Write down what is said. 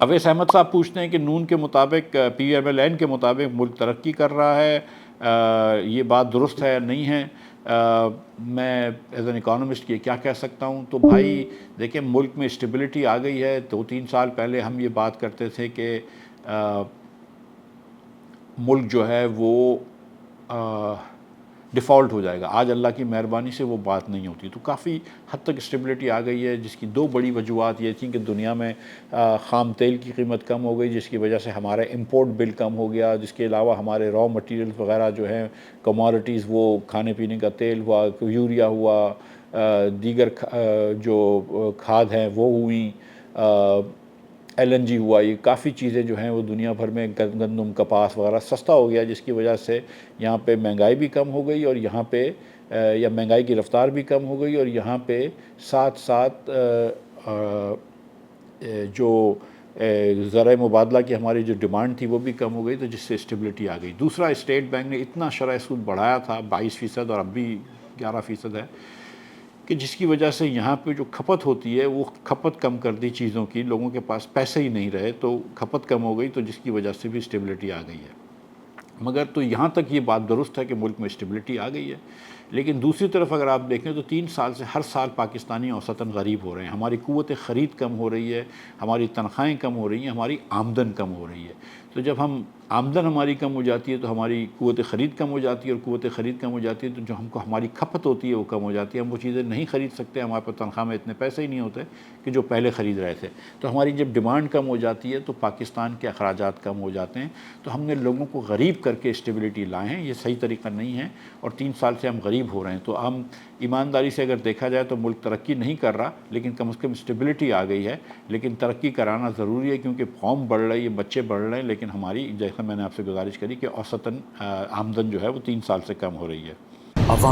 اویس احمد صاحب پوچھتے ہیں کہ نون کے مطابق PMLN کے مطابق ملک ترقی کر رہا ہے، یہ بات درست ہے نہیں ہے؟ میں ایز این اکانومسٹ یہ کیا کہہ سکتا ہوں؟ تو بھائی دیکھیں، ملک میں اسٹیبلٹی آ گئی ہے۔ 2-3 سال پہلے ہم یہ بات کرتے تھے کہ ملک جو ہے وہ ڈیفالٹ ہو جائے گا، آج اللہ کی مہربانی سے وہ بات نہیں ہوتی، تو کافی حد تک اسٹیبلٹی آ گئی ہے، جس کی 2 بڑی وجوہات یہ تھیں کہ دنیا میں خام تیل کی قیمت کم ہو گئی، جس کی وجہ سے ہمارا امپورٹ بل کم ہو گیا، جس کے علاوہ ہمارے را مٹیریل وغیرہ جو ہیں کموڈٹیز، وہ کھانے پینے کا تیل ہوا، یوریا ہوا، دیگر جو کھاد ہیں وہ ہوئیں، LNG ہوا، یہ کافی چیزیں جو ہیں وہ دنیا بھر میں گندم کپاس وغیرہ سستا ہو گیا، جس کی وجہ سے یہاں پہ مہنگائی بھی کم ہو گئی، اور یہاں پہ یا مہنگائی کی رفتار بھی کم ہو گئی، اور یہاں پہ ساتھ ساتھ جو زرعِ مبادلہ کی ہماری جو ڈیمانڈ تھی وہ بھی کم ہو گئی، تو جس سے اسٹیبلٹی آ گئی۔ دوسرا، اسٹیٹ بینک نے اتنا شرح سود بڑھایا تھا 22% اور اب بھی 11% ہے، کہ جس کی وجہ سے یہاں پہ جو کھپت ہوتی ہے وہ کھپت کم کر دی چیزوں کی، لوگوں کے پاس پیسے ہی نہیں رہے تو کھپت کم ہو گئی، تو جس کی وجہ سے بھی اسٹیبلٹی آ گئی ہے۔ مگر تو یہاں تک یہ بات درست ہے کہ ملک میں اسٹیبلٹی آ گئی ہے، لیکن دوسری طرف اگر آپ دیکھیں تو 3 سال سے ہر سال پاکستانی اوسطاً غریب ہو رہے ہیں، ہماری قوت خرید کم ہو رہی ہے، ہماری تنخواہیں کم ہو رہی ہیں، ہماری آمدن کم ہو رہی ہے۔ تو جب آمدن ہماری کم ہو جاتی ہے تو ہماری قوت خرید کم ہو جاتی ہے، اور قوت خرید کم ہو جاتی ہے تو جو ہماری کھپت ہوتی ہے وہ کم ہو جاتی ہے، ہم وہ چیزیں نہیں خرید سکتے، ہمارے پاس تنخواہ میں اتنے پیسے ہی نہیں ہوتے کہ جو پہلے خرید رہے تھے، تو ہماری جب ڈیمانڈ کم ہو جاتی ہے تو پاکستان کے اخراجات کم ہو جاتے ہیں، تو ہم نے لوگوں کو غریب کر کے اسٹیبلٹی لائے ہیں، یہ صحیح طریقہ نہیں ہے، اور 3 سال سے ہم غریب ہو رہے ہیں۔ تو ہم ایمانداری سے اگر دیکھا جائے تو ملک ترقی نہیں کر رہا، لیکن کم از کم اسٹیبلٹی آ گئی ہے، لیکن ترقی کرانا ضروری ہے کیونکہ قوم بڑھ رہی ہے، بچے بڑھ رہے ہیں، لیکن ہماری جیسا میں نے آپ سے گزارش کری کہ اوسطاً آمدن جو ہے وہ 3 سال سے کم ہو رہی ہے۔